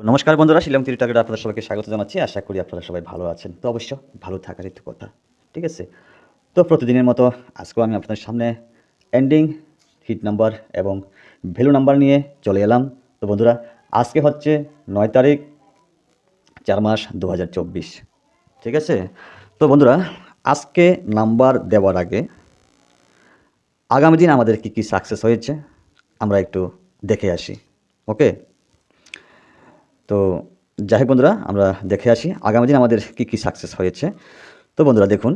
নমস্কার বন্ধুরা, শিলং থ্রি টার্গেটে আপনাদের সবাইকে স্বাগত জানাচ্ছি। আশা করি আপনারা সবাই ভালো আছেন। তো অবশ্য ভালো থাকারই তো কথা, ঠিক আছে? তো প্রতিদিনের মতো আজকেও আমি আপনাদের সামনে এন্ডিং, হিট নাম্বার এবং ভ্যালু নাম্বার নিয়ে চলে এলাম। তো বন্ধুরা, আজকে হচ্ছে 9 তারিখ 4 মাস 2024, ঠিক আছে? তো বন্ধুরা, আজকে নাম্বার দেওয়ার আগে আগামী দিন আমাদের কী কী সাকসেস হয়েছে আমরা একটু দেখে আসি, ওকে? তো যাই হোক বন্ধুরা, আমরা দেখে আসি আগামী দিন আমাদের কী কী সাকসেস হয়েছে। তো বন্ধুরা দেখুন,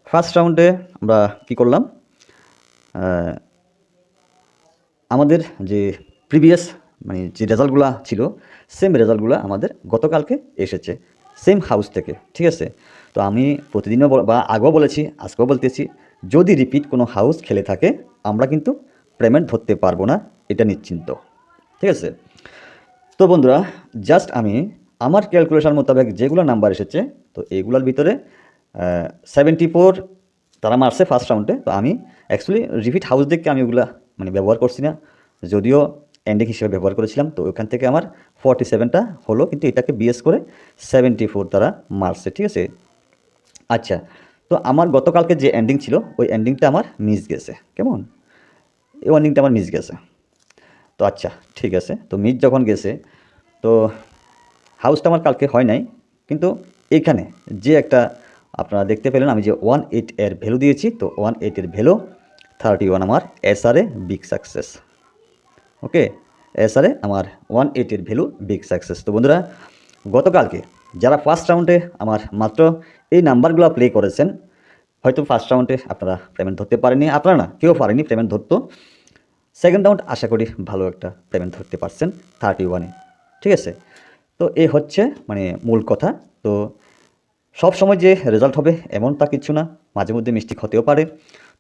ফার্স্ট রাউন্ডে আমরা কি করলাম, আমাদের যে প্রিভিয়াস মানে যে রেজাল্টগুলো ছিল, সেম রেজাল্টগুলো আমাদের গতকালকে এসেছে সেম হাউস থেকে, ঠিক আছে? তো আমি প্রতিদিনও বা আগেও বলেছি, আজকেও বলতেছি, যদি রিপিট কোনো হাউস খেলে থাকে আমরা কিন্তু পেমেন্ট ধরতে পারবো না, এটা নিশ্চিন্ত, ঠিক আছে? তো বন্ধুরা, জাস্ট আমি আমার ক্যালকুলেশন মোতাবেক যেগুলো নাম্বার এসেছে, তো এইগুলোর ভিতরে 74 তারা মারছে ফার্স্ট রাউন্ডে। তো আমি অ্যাকচুয়ালি রিপিট হাউস দেখে আমি ওগুলা মানে ব্যবহার করছি না, যদিও এন্ডিং হিসেবে ব্যবহার করেছিলাম। তো ওখান থেকে আমার 47টা হলো, কিন্তু এটাকে বিএস করে 74 তারা মারছে, ঠিক আছে? আচ্ছা, তো আমার গতকালকে যে এন্ডিং ছিল ওই এন্ডিংটা আমার মিস গেছে, কেমন? এই এন্ডিংটা আমার মিস গেছে। তো আচ্ছা, ঠিক আছে। তো মিস যখন গেছে, তো হাউসটা আমার কালকে হয় নাই, কিন্তু এইখানে যে একটা আপনারা দেখতে পেলেন আমি যে 18 এর ভ্যালু দিয়েছি, তো 18 এর ভ্যালু 31 আমার এসআরএ বিগ সাকসেস, ওকে? এসআরএ আমার 18 এর ভ্যালু বিগ সাকসেস। তো বন্ধুরা, গতকালকে যারা ফার্স্ট রাউন্ডে আমার মাত্র এই নাম্বারগুলো প্লে করেছেন, হয়তো ফার্স্ট রাউন্ডে আপনারা পেমেন্ট ধরতে পারেনি, আপনারা না কেউ পারেনি পেমেন্ট ধরতো। সেকেন্ড রাউন্ড আশা করি ভালো একটা পেমেন্ট ধরতে পারছেন 31-এ, ঠিক আছে? তো এই হচ্ছে মানে মূল কথা। তো সব সময় যে রেজাল্ট হবে এমন তা কিছু না, মাঝে মধ্যে মিস্টেক হতেও পারে।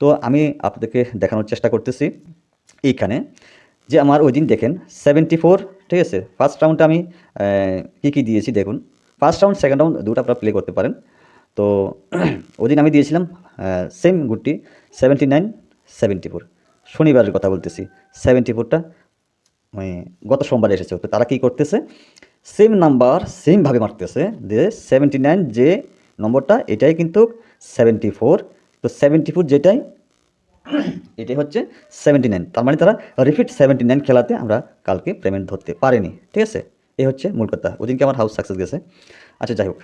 তো আমি আপনাদেরকে দেখানোর চেষ্টা করতেছি এইখানে যে আমার ওই দিন দেখেন 74, ঠিক আছে? ফার্স্ট রাউন্ডে আমি কী দিয়েছি দেখুন। ফার্স্ট রাউন্ড সেকেন্ড রাউন্ড দুটো আপনারা প্লে করতে পারেন। তো ওই দিন আমি দিয়েছিলাম সেম গুটি 79 74, শনিবারের কথা বলতেছি। 74টা মানে গত সোমবারে এসেছে। তো তারা কী করতেছে, সেম নাম্বার সেমভাবে মারতেছে, যে 79 যে নম্বরটা এটাই কিন্তু 74। তো 74 যেটাই, এটাই হচ্ছে 79। তার মানে তারা রিপিট 79 খেলাতে আমরা কালকে পেমেন্ট ধরতে পারিনি, ঠিক আছে? এই হচ্ছে মূল কথা। ওদিনকে আমার হাউস সাকসেস গেছে। আচ্ছা, যাই হোক,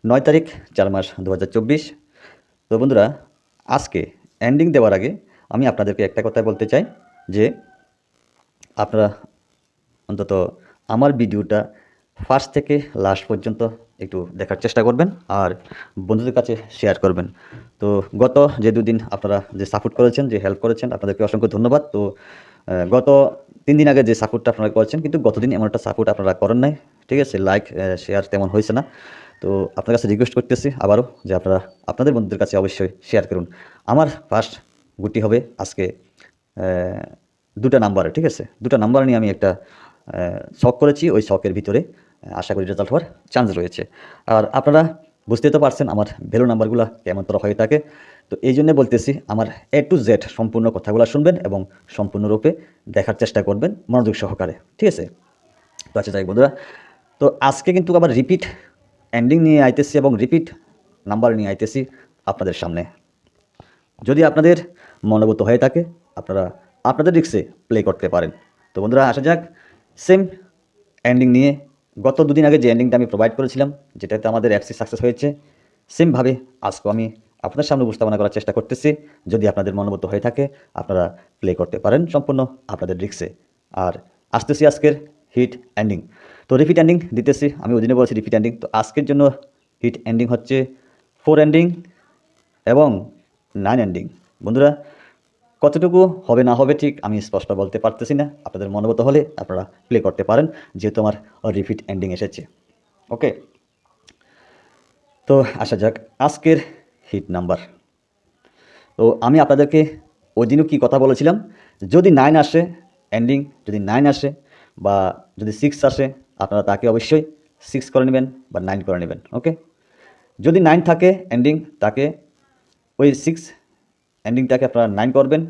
9 তারিখ 4 মাস 2024। তো বন্ধুরা, আজকে এন্ডিং দেওয়ার আগে আমি আপনাদেরকে একটা কথা বলতে চাই যে আপনারা অন্তত আমার ভিডিওটা ফার্স্ট থেকে লাস্ট পর্যন্ত একটু দেখার চেষ্টা করবেন আর বন্ধুদের কাছে শেয়ার করবেন। তো গত যে দুদিন আপনারা যে সাপোর্ট করেছেন, যে হেল্প করেছেন, আপনাদেরকে অসংখ্য ধন্যবাদ। তো গত 3 দিন আগে যে সাপোর্টটা আপনারা করেছেন, কিন্তু গতদিন এমন একটা সাপোর্ট আপনারা করেন নাই, ঠিক আছে? লাইক শেয়ার তেমন হয়েছে না। তো আপনার কাছে রিকোয়েস্ট করতেছি আবারও যে আপনারা আপনাদের বন্ধুদের কাছে অবশ্যই শেয়ার করুন। আমার ফার্স্ট গুটি হবে আজকে দুটা নাম্বারে, ঠিক আছে? দুটা নাম্বার নিয়ে আমি একটা শখ করেছি, ওই শখের ভিতরে আশা করি রেজাল্ট হওয়ার চান্স রয়েছে। আর আপনারা বুঝতেই তো পারছেন আমার ভ্যালু নাম্বারগুলো কেমন তোরা হয়ে থাকে। তো এই জন্যে বলতেছি, আমার A to Z সম্পূর্ণ কথাগুলো শুনবেন এবং সম্পূর্ণরূপে দেখার চেষ্টা করবেন মনোযোগ সহকারে, ঠিক আছে? তো আচ্ছা, যাই বন্ধুরা, তো আজকে কিন্তু আবার রিপিট এন্ডিং নিয়ে আইতেছি এবং রিপিট নাম্বার নিয়ে আইতেছি আপনাদের সামনে। যদি আপনাদের মনোভূত হয়ে থাকে আপনারা আপনাদের রিক্সে প্লে করতে পারেন। তো বন্ধুরা, আসা যাক সেম এন্ডিং নিয়ে। গত দুদিন আগে যে এন্ডিংটা আমি প্রোভাইড করেছিলাম, যেটাতে আমাদের এফসি সাকসেস হয়েছে, সেমভাবে আজকেও আমি আপনাদের সামনে উপস্থাপনা করার চেষ্টা করতেছি। যদি আপনাদের মনোভূত হয়ে থাকে আপনারা প্লে করতে পারেন সম্পূর্ণ আপনাদের রিক্সে। আর আসতেছি আজকের হিট এন্ডিং। তো রিপিট এন্ডিং দিতেছি, আমি ওই দিনে বলেছি রিপিট এন্ডিং। তো আজকের জন্য হিট এন্ডিং হচ্ছে 4 এন্ডিং এবং 9 এন্ডিং। বন্ধুরা, কতটুকু হবে না হবে ঠিক আমি স্পষ্ট বলতে পারতেছি না, আপনাদের মনোভূত হলে আপনারা প্লে করতে পারেন, যেহেতু আমার রিপিট এন্ডিং এসেছে, ওকে? তো আসা যাক আজকের হিট নাম্বার। তো আমি আপনাদেরকে ওই দিনও কী কথা বলেছিলাম, যদি 9 আসে এন্ডিং, যদি 9 আসে বা যদি 6 আসে আপনারা তাকে অবশ্যই 6 করে নেবেন বা 9 করে নেবেন, ওকে? যদি 9 থাকে এন্ডিং, তাকে ওই 6 এন্ডিংটাকে আপনারা 9 করবেন,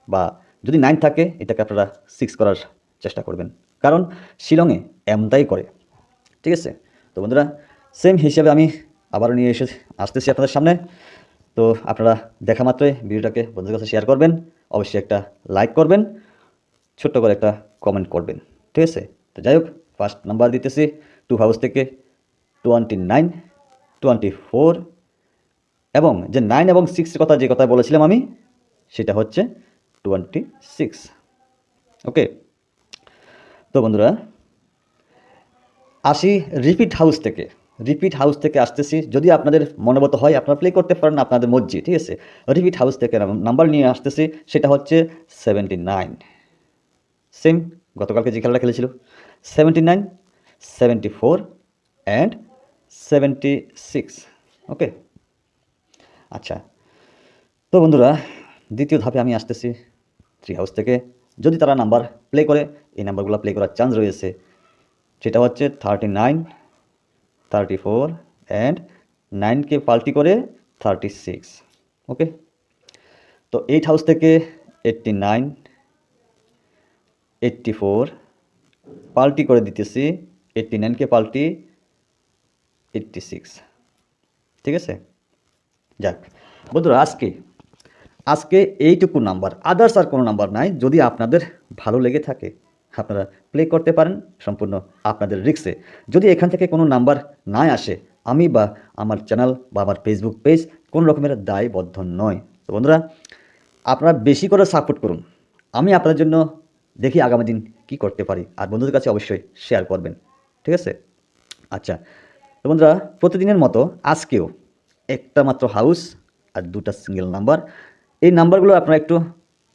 বা যদি 9 থাকে এটাকে আপনারা 6 করার চেষ্টা করবেন, কারণ শিলংয়ে এমনটাই করে, ঠিক আছে। তো বন্ধুরা, সেম হিসেবে আমি আবারও নিয়ে আসতেছি আপনাদের সামনে। তো আপনারা দেখা মাত্রই ভিডিওটাকে বন্ধুদের কাছে শেয়ার করবেন, অবশ্যই একটা লাইক করবেন, ছোট্ট করে একটা কমেন্ট করবেন, ঠিক আছে। তো যাই হোক, ফার্স্ট নাম্বার দিতেছি 2 হাউস থেকে 29, 24 এবং যে 9 এবং 6 কথা যে কথা বলেছিলাম আমি, সেটা হচ্ছে 26। ওকে। তো বন্ধুরা, আসি রিপিট হাউস থেকে আসতেছি। যদি আপনাদের মনোবত হয় আপনারা প্লে করতে পারেন আপনাদের মর্জি, ঠিক আছে। রিপিট হাউস থেকে নাম্বার নিয়ে আসতেছি, সেটা হচ্ছে 79। সেম গতকালকে যে খেলাটা খেলেছিল, 79, 74 অ্যান্ড 76। ওকে। আচ্ছা, তো বন্ধুরা, দ্বিতীয় ধাপে আমি আসতেছি 3 হাউস থেকে। যদি তারা নাম্বার প্লে করে, এই নাম্বারগুলো প্লে করার চান্স রয়েছে, সেটা হচ্ছে 39, 34 অ্যান্ড 9কে পাল্টি করে 36। ওকে। তো 8 হাউস থেকে 89, 84 পাল্টি করে দিতেছি, 89কে পাল্টি 86। ঠিক আছে। যাক বন্ধুরা, আজকে এইটুকু নাম্বার, আদার্স আর কোনো নাম্বার নাই। যদি আপনাদের ভালো লেগে থাকে আপনারা প্লে করতে পারেন, সম্পূর্ণ আপনাদের রিস্কে। যদি এখান থেকে কোনো নাম্বার না আসে, আমি বা আমার চ্যানেল বা আমার ফেসবুক পেজ কোনো রকমের দায়বদ্ধ নয়। তো বন্ধুরা, আপনারা বেশি করে সাপোর্ট করুন, আমি আপনাদের জন্য দেখি আগামী দিন কী করতে পারি। আর বন্ধুদের কাছে অবশ্যই শেয়ার করবেন, ঠিক আছে। আচ্ছা, তো বন্ধুরা, প্রতিদিনের মতো আজকেও একটা মাত্র হাউস আর 2টা সিঙ্গেল নাম্বার। এই নাম্বারগুলো আপনারা একটু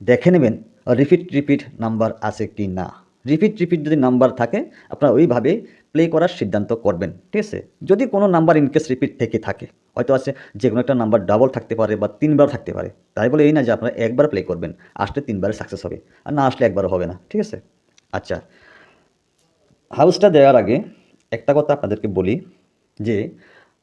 দেখে নেবেন রিপিট নাম্বার আছে কি না। রিপিট যদি নাম্বার থাকে আপনারা ওইভাবে প্লে করার সিদ্ধান্ত করবেন, ঠিক আছে। যদি কোনো নাম্বার ইনকেস রিপিট থেকে থাকে, হয়তো আছে যে কোনো একটা নাম্বার ডাবল থাকতে পারে বা 3বার থাকতে পারে, তাই বলে এই না যে আপনারা একবার প্লে করবেন, আসলে 3বারে সাকসেস হবে, আর না আসলে একবারও হবে না, ঠিক আছে। আচ্ছা, হাউসটা দেওয়ার আগে একটা কথা আপনাদেরকে বলি যে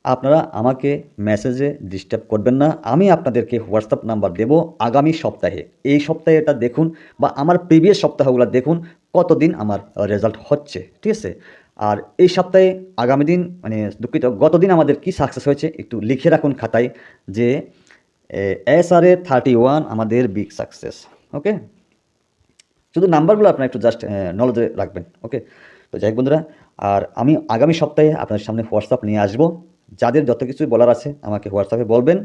আপনারা আমাকে মেসেজে ডিস্টার্ব করবেন না। আমি আপনাদেরকে হোয়াটসঅ্যাপ নাম্বার দেব আগামী সপ্তাহে। এই সপ্তাহে এটা দেখুন বা আমার প্রিভিয়াস সপ্তাহগুলো দেখুন কতদিন আমার রেজাল্ট হচ্ছে, ঠিক আছে। আর এই সপ্তাহে আগামী দিন মানে দুঃখিত গতদিন আমাদের কি সাকসেস হয়েছে একটু লিখে রাখুন খাতায়, যে SRA 31 আমাদের বিগ সাকসেস। ওকে, শুধু নাম্বারগুলো আপনারা একটু জাস্ট নলেজে রাখবেন। ওকে। তো যাই হোক বন্ধুরা, আর আমি আগামী সপ্তাহে আপনাদের সামনে হোয়াটসঅ্যাপ নিয়ে আসবো। যাদের যত কিছুই বলার আছে আমাকে হোয়াটসঅ্যাপে বলবেন।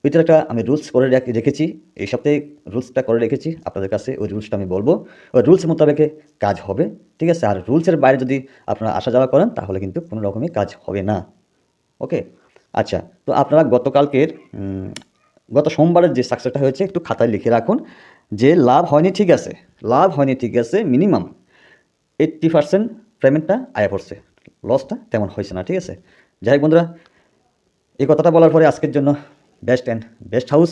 ওইটার একটা আমি রুলস করে রেখেছি, এই সপ্তাহে রুলসটা করে রেখেছি আপনাদের কাছে। ওই রুলসটা আমি বলবো, ওই রুলস মোতাবেকে কাজ হবে, ঠিক আছে। আর রুলসের বাইরে যদি আপনারা আসা যাওয়া করেন তাহলে কিন্তু কোনো রকমই কাজ হবে না। ওকে। আচ্ছা, তো আপনারা গত সোমবারের যে সাকসেসটা হয়েছে একটু খাতায় লিখে রাখুন, যে লাভ হয়নি ঠিক আছে, মিনিমাম 80% পেমেন্টটা আয়া পড়ছে, লসটা তেমন হয়েছে না, ঠিক আছে। যাই হোক বন্ধুরা, এই কথাটা বলার পরে আজকের জন্য বেস্ট হাউস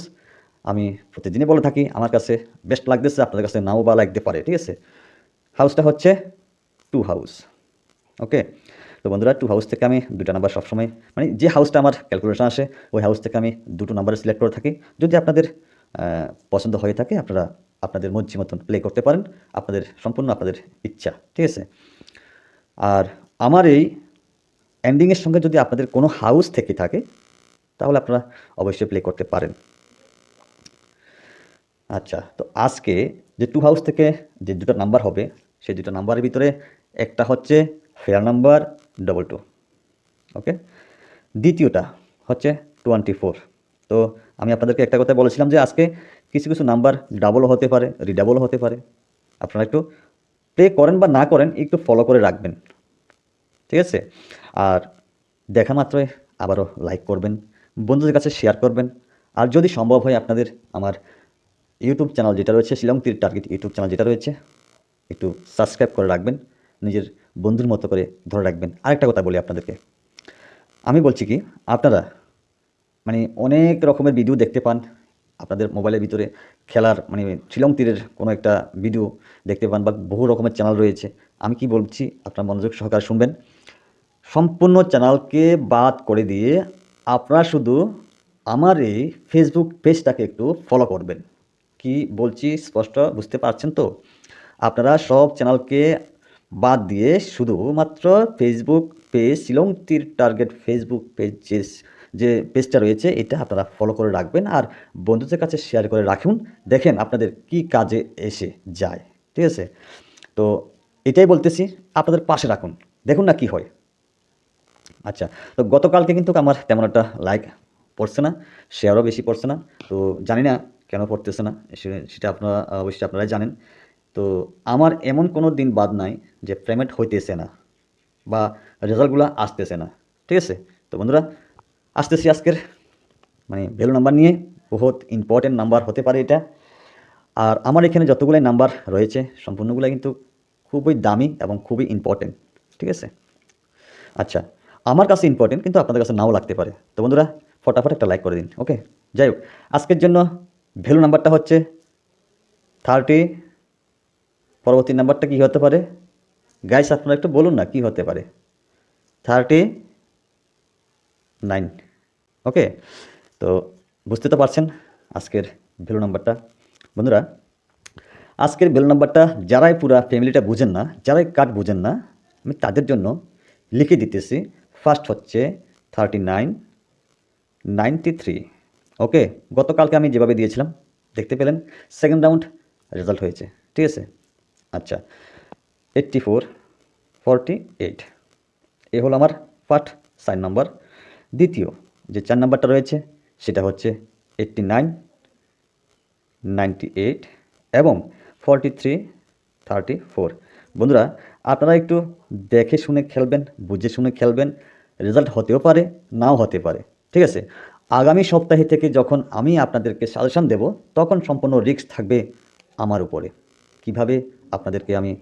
আমি প্রতিদিনই বলে থাকি, আমার কাছে বেস্ট লাগতেছে, আপনাদের কাছে নাও বা লাগতে পারে, ঠিক আছে। হাউসটা হচ্ছে 2 হাউস। ওকে। তো বন্ধুরা, 2 হাউস থেকে আমি 2টা নাম্বার সবসময়, মানে যে হাউসটা আমার ক্যালকুলেশন আসে ওই হাউস থেকে আমি 2টো নাম্বার সিলেক্ট করে থাকি। যদি আপনাদের পছন্দ হয়ে থাকে আপনারা আপনাদের মর্জি মতন প্লে করতে পারেন, সম্পূর্ণ আপনাদের ইচ্ছা, ঠিক আছে। আর আমার এই এন্ডিংয়ের সঙ্গে যদি আপনাদের কোনো হাউস থেকে থাকে তাহলে আপনারা অবশ্যই প্লে করতে পারেন। আচ্ছা, তো আজকে যে 2 হাউস থেকে যে 2টা নাম্বার হবে, সেই 2টা নাম্বারের ভিতরে একটা হচ্ছে ফেয়ার নাম্বার 22। ওকে। দ্বিতীয়টা হচ্ছে 24। তো আমি আপনাদেরকে একটা কথা বলেছিলাম যে আজকে কিছু নাম্বার ডাবলও হতে পারে, রিডাবলও হতে পারে। আপনারা একটু প্লে করেন বা না করেন একটু ফলো করে রাখবেন, ঠিক আছে। আর দেখা মাত্রই আবারও লাইক করবেন, বন্ধুদের কাছে শেয়ার করবেন। আর যদি সম্ভব হয় আপনাদের আমার ইউটিউব চ্যানেল যেটা রয়েছে, শিলং তীর টার্গেট ইউটিউব চ্যানেল যেটা রয়েছে, একটু সাবস্ক্রাইব করে রাখবেন, নিজের বন্ধুর মতো করে ধরে রাখবেন। আরেকটা কথা বলি আপনাদেরকে, আমি বলছি কি, আপনারা মানে অনেক রকমের ভিডিও দেখতে পান আপনাদের মোবাইলের ভিতরে, খেলার মানে শিলং তীরের কোনো একটা ভিডিও দেখতে পান বা বহু রকমের চ্যানেল রয়েছে। আমি কি বলছি আপনার মনোযোগ সহকারে শুনবেন। সম্পূর্ণ চ্যানেলকে বাদ করে দিয়ে আপনারা শুধু আমার এই ফেসবুক পেজটাকে একটু ফলো করবেন। কি বলছি স্পষ্ট বুঝতে পারছেন তো? আপনারা সব চ্যানেলকে বাদ দিয়ে শুধুমাত্র ফেসবুক পেজ শিলং তীর টার্গেট ফেসবুক পেজ যে পেজটা রয়েছে এটা আপনারা ফলো করে রাখবেন আর বন্ধুদের কাছে শেয়ার করে রাখুন, দেখেন আপনাদের কি কাজে এসে যায়। ঠিক আছে, তো এটাই বলতেছি, আপনাদের পাশে রাখুন, দেখুন না কি হয়। আচ্ছা, তো গতকালকে কিন্তু আমার তেমন একটা লাইক পড়ছে না, শেয়ারও বেশি পড়ছে না। তো জানি না কেন পড়তেছে না, সেটা আপনারা অবশ্যই আপনারাই জানেন। তো আমার এমন কোনো দিন বাদ নাই যে পেমেন্ট হইতেছে না বা রেজাল্টগুলো আসতেছে না। ঠিক আছে, তো বন্ধুরা আসতেছি আজকের মানে ভ্যালু নাম্বার নিয়ে। বহুত ইম্পর্টেন্ট নাম্বার হতে পারে এটা। আর আমার এখানে যতগুলাই নাম্বার রয়েছে সম্পূর্ণগুলো কিন্তু খুবই দামি এবং খুবই ইম্পর্টেন্ট। ঠিক আছে, আচ্ছা, আমার কাছে ইম্পর্টেন্ট কিন্তু আপনাদের কাছে নাও লাগতে পারে। তো বন্ধুরা ফটাফট একটা লাইক করে দিন। ওকে, যাই হোক, আজকের জন্য ভ্যালু নাম্বারটা হচ্ছে 30। পরবর্তী নাম্বারটা কী হতে পারে গাইস, আপনারা একটু বলুন না কী হতে পারে। 39। ওকে, তো বুঝতে তো পারছেন আজকের ভ্যালু নাম্বারটা। বন্ধুরা আজকের ভ্যালু নাম্বারটা যারাই পুরা ফ্যামিলিটা বুঝেন না, যারাই কাট বুঝেন না, আমি তাদের জন্য লিখে দিতেছি। ফার্স্ট হচ্ছে 39, 93। ওকে, গতকালকে আমি যেভাবে দিয়েছিলাম দেখতে পেলেন, সেকেন্ড রাউন্ড রেজাল্ট হয়েছে। ঠিক আছে, আচ্ছা, 84, 48 এ হলো আমার ফার্স্ট সাইন নাম্বার। দ্বিতীয় যে 4 নাম্বারটা রয়েছে সেটা হচ্ছে 89, 98 এবং 43, 34। বন্ধুরা আপনারা একটু দেখে শুনে খেলবেন, বুঝে শুনে খেলবেন, রেজাল্ট হতেও পারে নাও হতে পারে। ঠিক আছে, আগামী সপ্তাহে থেকে যখন আমি আপনাদেরকে সাজেশন দেব তখন সম্পূর্ণ রিস্ক থাকবে আমার উপরে, কিভাবে আপনাদেরকে আমি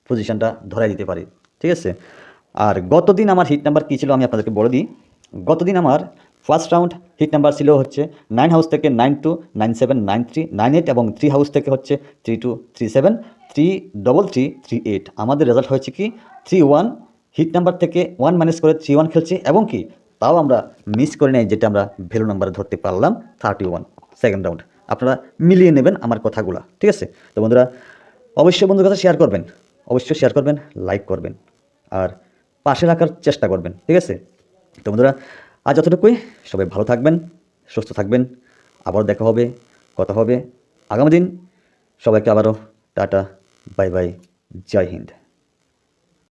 পজিশনটা ধরাই দিতে পারি। ঠিক আছে, আর গতদিন আমার হিট নাম্বার কী ছিল আমি আপনাদেরকে বলে দিই। গতদিন আমার ফার্স্ট রাউন্ড হিট নাম্বার ছিল হচ্ছে 9 হাউস থেকে 92, 97, 93, 98 এবং 3 হাউস থেকে হচ্ছে 32, 37, 333, 38। আমাদের রেজাল্ট হয়েছে কি 31। হিট নাম্বার থেকে 1 মাইনাস করে 31 খেলছে এবং কি তাও আমরা মিস করে নেই, যেটা আমরা ভ্যালু নাম্বারে ধরতে পারলাম 31 সেকেন্ড রাউন্ড। আপনারা মিলিয়ে নেবেন আমার কথাগুলো। ঠিক আছে, তো বন্ধুরা অবশ্যই বন্ধুর কাছে শেয়ার করবেন, অবশ্যই শেয়ার করবেন, লাইক করবেন আর পাশে রাখার চেষ্টা করবেন। ঠিক আছে, তো বন্ধুরা আজ যতটুকুই, সবাই ভালো থাকবেন, সুস্থ থাকবেন, আবার দেখা হবে, কথা হবে আগামী দিন। সবাইকে আবারও টাটা, বাই বাই, জয় হিন্দ।